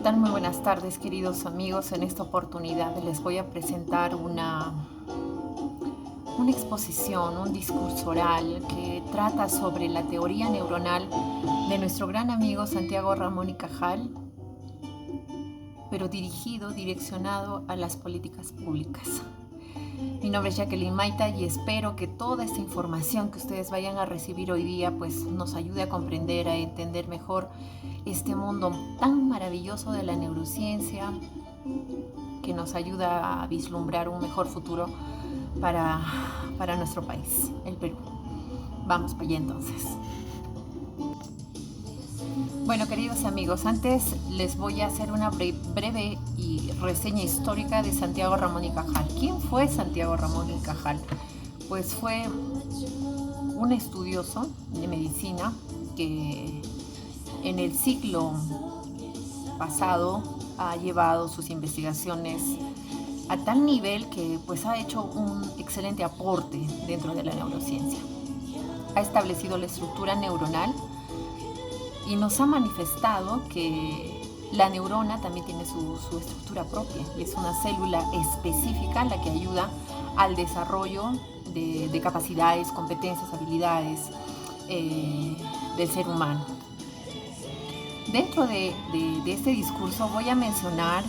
tal? Muy buenas tardes, queridos amigos. En esta oportunidad les voy a presentar una exposición, un discurso oral que trata sobre la teoría neuronal de nuestro gran amigo Santiago Ramón y Cajal, pero direccionado a las políticas públicas. Mi nombre es Jacqueline Maita y espero que toda esta información que ustedes vayan a recibir hoy día pues nos ayude a comprender, a entender mejor este mundo tan maravilloso de la neurociencia, que nos ayuda a vislumbrar un mejor futuro para nuestro país, el Perú. Vamos para allá entonces. Bueno, queridos amigos, antes les voy a hacer una breve reseña histórica de Santiago Ramón y Cajal. ¿Quién fue Santiago Ramón y Cajal? Pues fue un estudioso de medicina que en el siglo pasado ha llevado sus investigaciones a tal nivel que pues ha hecho un excelente aporte dentro de la neurociencia. Ha establecido la estructura neuronal y nos ha manifestado que la neurona también tiene su estructura propia y es una célula específica la que ayuda al desarrollo de capacidades, competencias, habilidades del ser humano. Dentro de este discurso voy a mencionar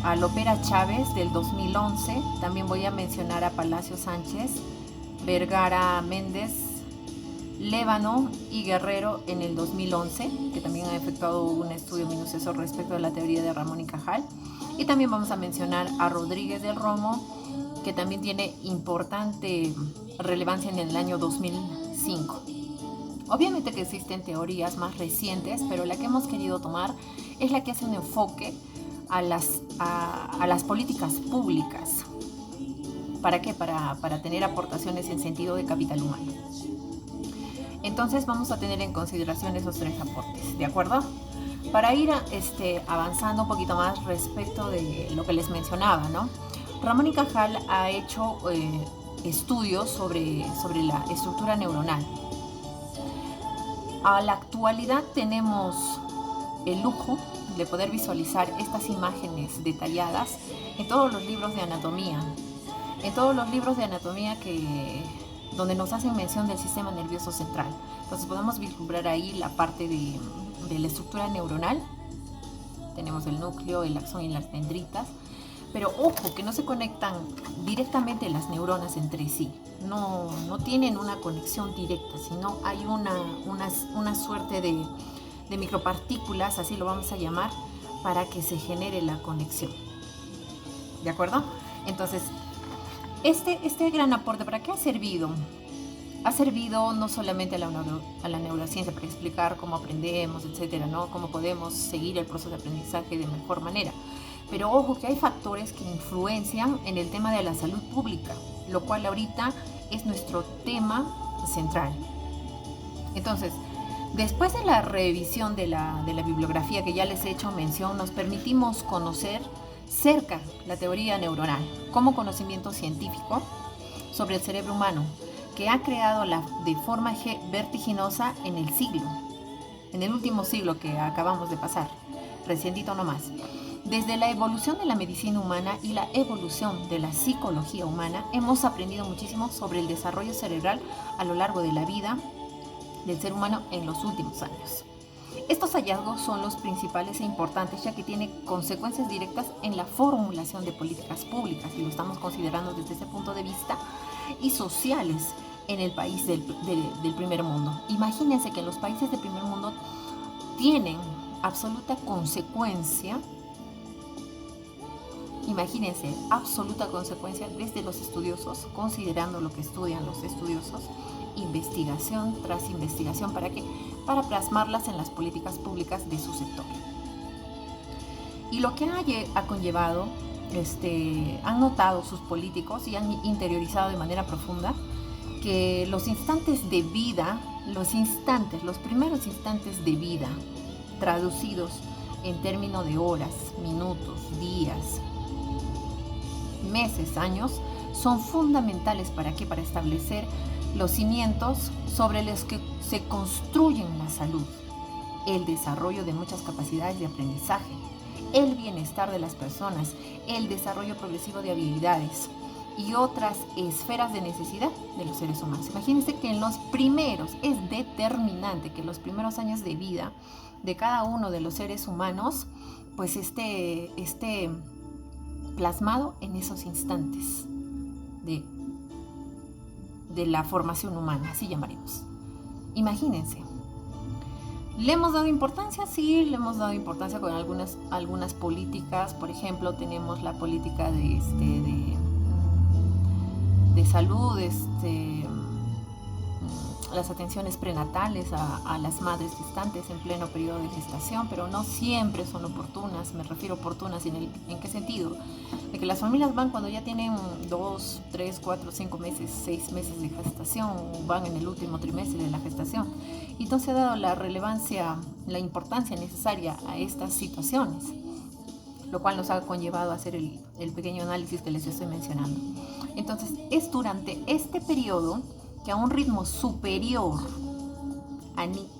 a Lopera Chávez del 2011, también voy a mencionar a Palacio Sánchez, Vergara Méndez, Lévano y Guerrero en el 2011, que también han efectuado un estudio minucioso respecto a la teoría de Ramón y Cajal. Y también vamos a mencionar a Rodríguez del Romo, que también tiene importante relevancia en el año 2005. Obviamente que existen teorías más recientes, pero la que hemos querido tomar es la que hace un enfoque a las políticas públicas. ¿Para qué? Para tener aportaciones en sentido de capital humano. Entonces vamos a tener en consideración esos tres aportes, ¿de acuerdo? Para ir avanzando un poquito más respecto de lo que les mencionaba, ¿no? Ramón y Cajal ha hecho estudios sobre la estructura neuronal. A la actualidad tenemos el lujo de poder visualizar estas imágenes detalladas en todos los libros de anatomía. En todos los libros de anatomía donde nos hacen mención del sistema nervioso central. Entonces podemos vislumbrar ahí la parte de la estructura neuronal. Tenemos el núcleo, el axón y las dendritas. Pero ojo, que no se conectan directamente las neuronas entre sí. No tienen una conexión directa, sino hay una suerte de micropartículas, así lo vamos a llamar, para que se genere la conexión. ¿De acuerdo? Entonces, este gran aporte, ¿para qué ha servido? Ha servido no solamente a la neurociencia para explicar cómo aprendemos, etcétera, ¿no? Cómo podemos seguir el proceso de aprendizaje de mejor manera. Pero ojo que hay factores que influencian en el tema de la salud pública, lo cual ahorita es nuestro tema central. Entonces, después de la revisión de la bibliografía que ya les he hecho mención, nos permitimos conocer cerca la teoría neuronal como conocimiento científico sobre el cerebro humano, que ha creado de forma vertiginosa en el último siglo que acabamos de pasar, recientito nomás. Desde la evolución de la medicina humana y la evolución de la psicología humana, hemos aprendido muchísimo sobre el desarrollo cerebral a lo largo de la vida del ser humano en los últimos años. Estos hallazgos son los principales e importantes, ya que tienen consecuencias directas en la formulación de políticas públicas, y lo estamos considerando desde ese punto de vista, y sociales en el país del primer mundo. Imagínense que los países del primer mundo tienen absoluta consecuencia. Imagínense, absoluta consecuencia desde los estudiosos, considerando lo que estudian los estudiosos, investigación tras investigación, ¿para qué? Para plasmarlas en las políticas públicas de su sector. Y lo que ha conllevado, han notado sus políticos y han interiorizado de manera profunda que los instantes de vida, los primeros instantes de vida, traducidos en términos de horas, minutos, días, meses, años, son fundamentales ¿para qué? Para establecer los cimientos sobre los que se construyen la salud. el desarrollo de muchas capacidades de aprendizaje, el bienestar de las personas, el desarrollo progresivo de habilidades y otras esferas de necesidad de los seres humanos. Imagínense que es determinante que los primeros años de vida de cada uno de los seres humanos pues esté plasmado en esos instantes de la formación humana, así llamaremos. Imagínense. ¿Le hemos dado importancia? Sí, le hemos dado importancia con algunas políticas. Por ejemplo, tenemos la política de salud, las atenciones prenatales a las madres gestantes en pleno periodo de gestación, pero no siempre son oportunas. Me refiero a oportunas ¿en qué sentido? De que las familias van cuando ya tienen 2, 3, 4, 5 meses, 6 meses de gestación, o van en el último trimestre de la gestación. Y entonces ha dado la relevancia, la importancia necesaria a estas situaciones, lo cual nos ha conllevado a hacer el pequeño análisis que les estoy mencionando. Entonces, es durante este periodo que a un ritmo superior,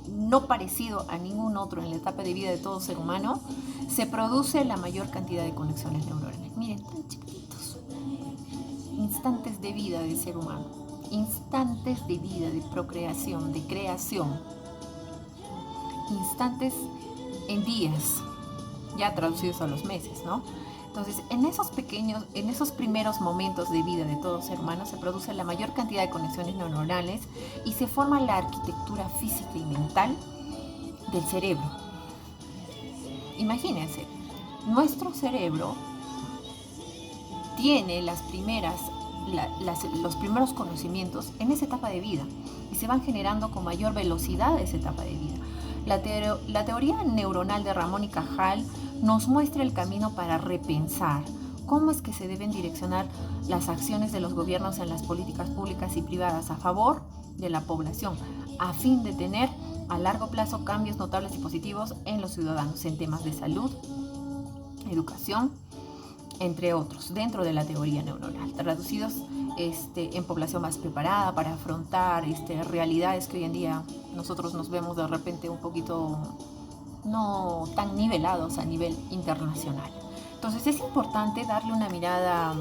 no parecido a ningún otro en la etapa de vida de todo ser humano, se produce la mayor cantidad de conexiones neuronales. Miren, tan chiquititos. Instantes de vida del ser humano. Instantes de vida, de procreación, de creación. Instantes en días, ya traducidos a los meses, ¿no? Entonces, en esos primeros momentos de vida de todo ser humano se produce la mayor cantidad de conexiones neuronales y se forma la arquitectura física y mental del cerebro. Imagínense, nuestro cerebro tiene los primeros conocimientos en esa etapa de vida y se van generando con mayor velocidad esa etapa de vida. La teoría neuronal de Ramón y Cajal nos muestra el camino para repensar cómo es que se deben direccionar las acciones de los gobiernos en las políticas públicas y privadas a favor de la población, a fin de tener a largo plazo cambios notables y positivos en los ciudadanos en temas de salud, educación, entre otros, dentro de la teoría neuronal, traducidos en población más preparada para afrontar realidades que hoy en día nosotros nos vemos de repente un poquito no tan nivelados a nivel internacional. Entonces es importante darle una mirada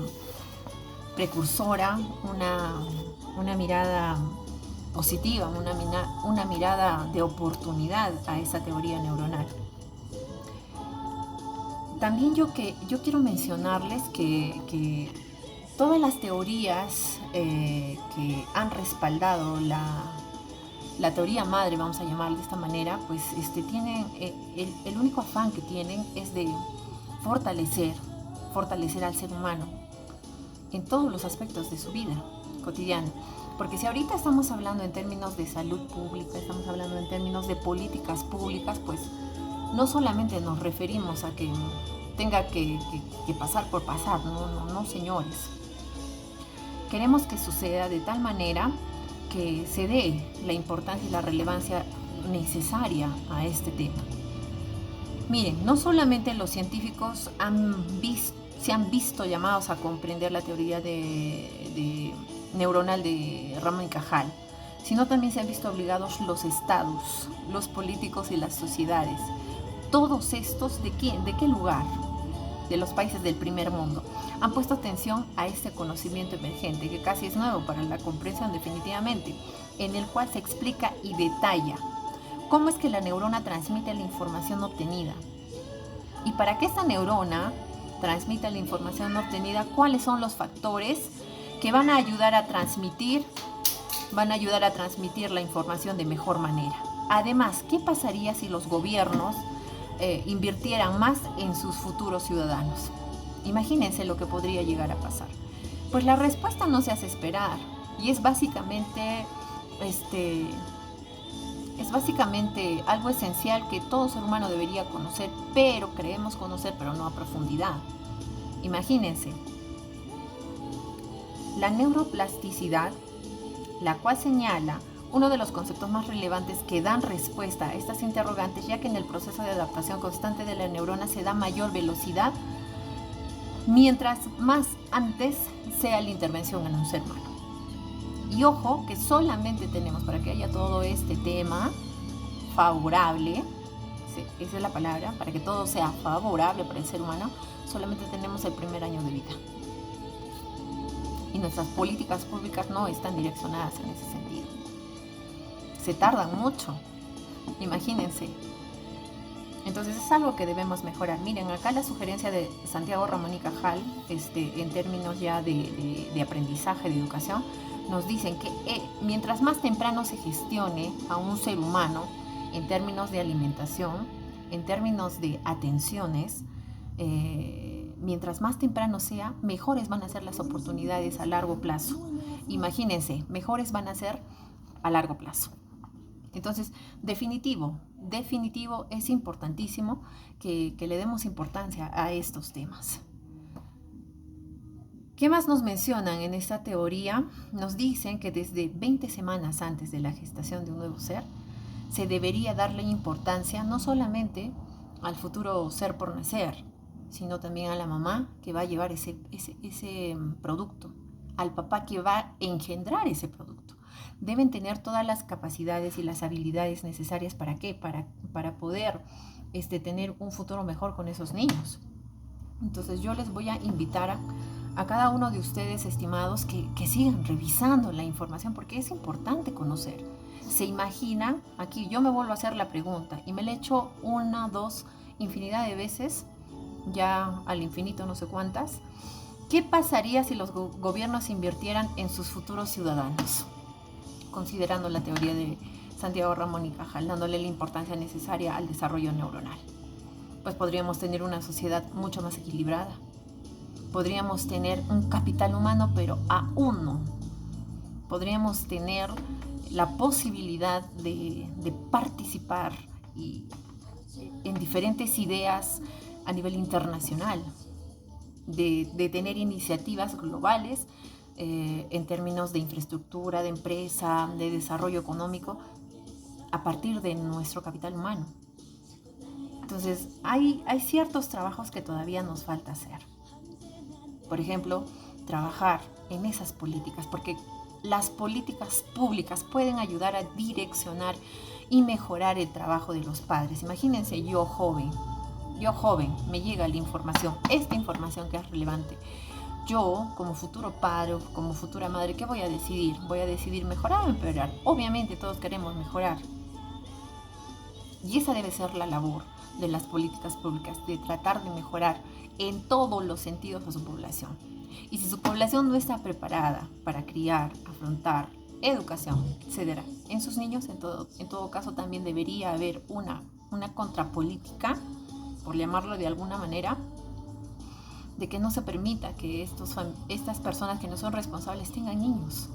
precursora, una mirada positiva, una mirada de oportunidad a esa teoría neuronal. También yo quiero mencionarles que todas las teorías que han respaldado la teoría madre, vamos a llamarla de esta manera, pues tienen el único afán que tienen es de fortalecer al ser humano en todos los aspectos de su vida cotidiana. Porque si ahorita estamos hablando en términos de salud pública, estamos hablando en términos de políticas públicas, pues no solamente nos referimos a que tenga que pasar por pasar, no señores. Queremos que suceda de tal manera que se dé la importancia y la relevancia necesaria a este tema. Miren, no solamente los científicos se han visto llamados a comprender la teoría neuronal de Ramón y Cajal, sino también se han visto obligados los estados, los políticos y las sociedades. Todos estos, ¿de qué lugar? De los países del primer mundo, han puesto atención a este conocimiento emergente, que casi es nuevo para la comprensión definitivamente, en el cual se explica y detalla cómo es que la neurona transmite la información obtenida. Y para que esta neurona transmita la información obtenida, ¿cuáles son los factores que van a ayudar a transmitir la información de mejor manera? Además, ¿qué pasaría si los gobiernos invirtieran más en sus futuros ciudadanos? Imagínense lo que podría llegar a pasar. Pues la respuesta no se hace esperar y es básicamente algo esencial que todo ser humano debería conocer, pero creemos conocer, pero no a profundidad. Imagínense, la neuroplasticidad, la cual señala uno de los conceptos más relevantes que dan respuesta a estas interrogantes, ya que en el proceso de adaptación constante de la neurona se da mayor velocidad mientras más antes sea la intervención en un ser humano. Y ojo que solamente tenemos, para que haya todo este tema favorable, esa es la palabra, para que todo sea favorable para el ser humano, solamente tenemos el primer año de vida. Y nuestras políticas públicas no están direccionadas en ese sentido. Se tardan mucho, imagínense. Entonces es algo que debemos mejorar. Miren, acá la sugerencia de Santiago Ramón y Cajal, en términos ya de aprendizaje, de educación, nos dicen que mientras más temprano se gestione a un ser humano en términos de alimentación, en términos de atenciones, mientras más temprano sea, mejores van a ser las oportunidades a largo plazo. Imagínense, mejores van a ser a largo plazo. Entonces, definitivo, es importantísimo que le demos importancia a estos temas. ¿Qué más nos mencionan en esta teoría? Nos dicen que desde 20 semanas antes de la gestación de un nuevo ser, se debería darle importancia no solamente al futuro ser por nacer, sino también a la mamá que va a llevar ese producto, al papá que va a engendrar ese producto. Deben tener todas las capacidades y las habilidades necesarias. ¿Para qué? Para poder tener un futuro mejor con esos niños. Entonces yo les voy a invitar a cada uno de ustedes, estimados, que sigan revisando la información, porque es importante conocer. Se imaginan, aquí yo me vuelvo a hacer la pregunta y me la he hecho una, dos, infinidad de veces, ya al infinito no sé cuántas. ¿Qué pasaría si los gobiernos invirtieran en sus futuros ciudadanos? Considerando la teoría de Santiago Ramón y Cajal, dándole la importancia necesaria al desarrollo neuronal. Pues podríamos tener una sociedad mucho más equilibrada. Podríamos tener un capital humano, pero a uno. Podríamos tener la posibilidad de participar en diferentes ideas a nivel internacional, de tener iniciativas globales en términos de infraestructura, de empresa, de desarrollo económico, a partir de nuestro capital humano. Entonces, hay ciertos trabajos que todavía nos falta hacer. Por ejemplo, trabajar en esas políticas, porque las políticas públicas pueden ayudar a direccionar y mejorar el trabajo de los padres. Imagínense yo joven, me llega la información, esta información que es relevante. Yo, como futuro padre, como futura madre, ¿qué voy a decidir? ¿Voy a decidir mejorar o empeorar? Obviamente todos queremos mejorar. Y esa debe ser la labor de las políticas públicas, de tratar de mejorar en todos los sentidos a su población. Y si su población no está preparada para criar, afrontar educación, etcétera, en sus niños, en todo caso también debería haber una contrapolítica, por llamarlo de alguna manera, de que no se permita que estas personas que no son responsables tengan niños.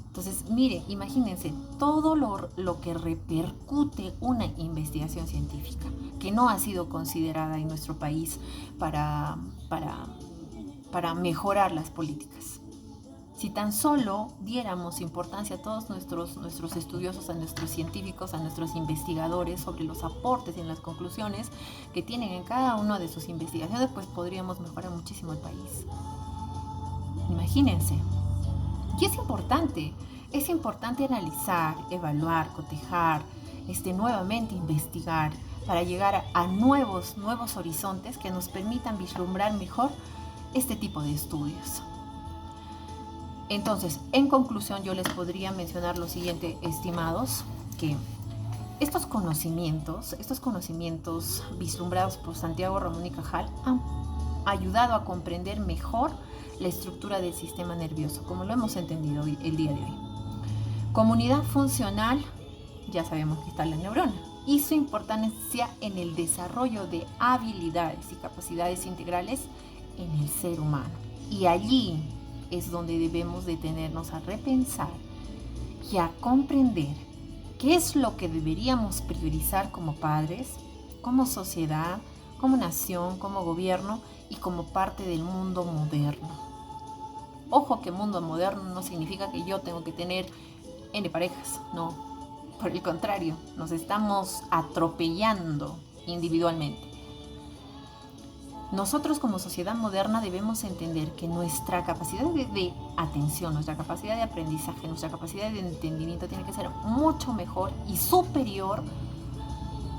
Entonces, mire, imagínense todo lo que repercute una investigación científica que no ha sido considerada en nuestro país para mejorar las políticas. Si tan solo diéramos importancia a todos nuestros estudiosos, a nuestros científicos, a nuestros investigadores sobre los aportes y las conclusiones que tienen en cada una de sus investigaciones, pues podríamos mejorar muchísimo el país. Imagínense. Y es importante analizar, evaluar, cotejar, nuevamente investigar para llegar a nuevos horizontes que nos permitan vislumbrar mejor este tipo de estudios. Entonces, en conclusión, yo les podría mencionar lo siguiente, estimados, que estos conocimientos vislumbrados por Santiago Ramón y Cajal han ayudado a comprender mejor la estructura del sistema nervioso, como lo hemos entendido el día de hoy. Comunidad funcional, ya sabemos que está la neurona, y su importancia en el desarrollo de habilidades y capacidades integrales en el ser humano. Y allí es donde debemos detenernos a repensar y a comprender qué es lo que deberíamos priorizar como padres, como sociedad, como nación, como gobierno y como parte del mundo moderno. Ojo que mundo moderno no significa que yo tengo que tener N parejas, no. Por el contrario, nos estamos atropellando individualmente. Nosotros como sociedad moderna debemos entender que nuestra capacidad de atención, nuestra capacidad de aprendizaje, nuestra capacidad de entendimiento tiene que ser mucho mejor y superior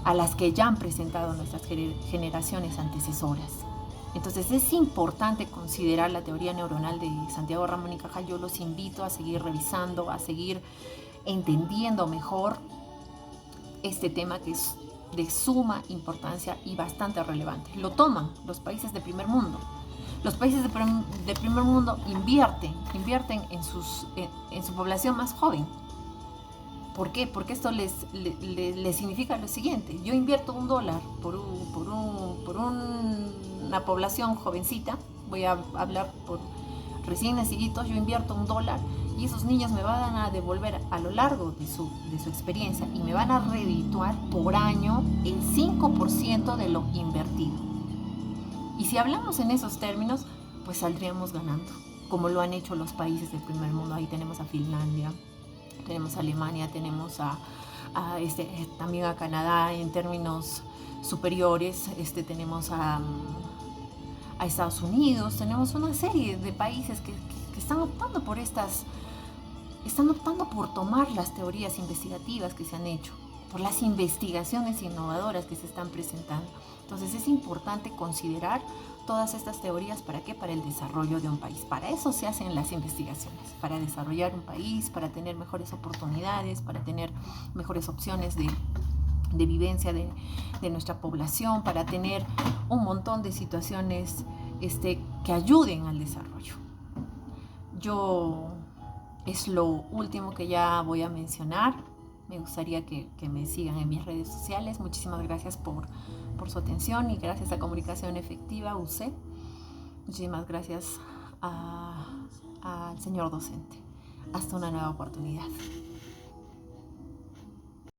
a las que ya han presentado nuestras generaciones antecesoras. Entonces es importante considerar la teoría neuronal de Santiago Ramón y Cajal. Yo los invito a seguir revisando, a seguir entendiendo mejor este tema que es de suma importancia y bastante relevante. Lo toman los países de primer mundo. Los países de primer mundo invierten en su población más joven. ¿Por qué? Porque esto les significa lo siguiente: yo invierto $1 por una población jovencita, voy a hablar por recién naciditos, yo invierto $1 y esos niños me van a devolver a lo largo de su experiencia y me van a redituar por año el 5% de lo invertido. Y si hablamos en esos términos, pues saldríamos ganando, como lo han hecho los países del primer mundo. Ahí tenemos a Finlandia, tenemos a Alemania, tenemos también a Canadá en términos superiores, tenemos a Estados Unidos, tenemos una serie de países que están optando por tomar las teorías investigativas que se han hecho, por las investigaciones innovadoras que se están presentando. Entonces es importante considerar todas estas teorías. ¿Para qué? Para el desarrollo de un país. Para eso se hacen las investigaciones, para desarrollar un país, para tener mejores oportunidades, para tener mejores opciones de vivencia de nuestra población, para tener un montón de situaciones que ayuden al desarrollo. Es lo último que ya voy a mencionar. Me gustaría que me sigan en mis redes sociales. Muchísimas gracias por su atención y gracias a Comunicación Efectiva, UC. Muchísimas gracias al señor docente. Hasta una nueva oportunidad.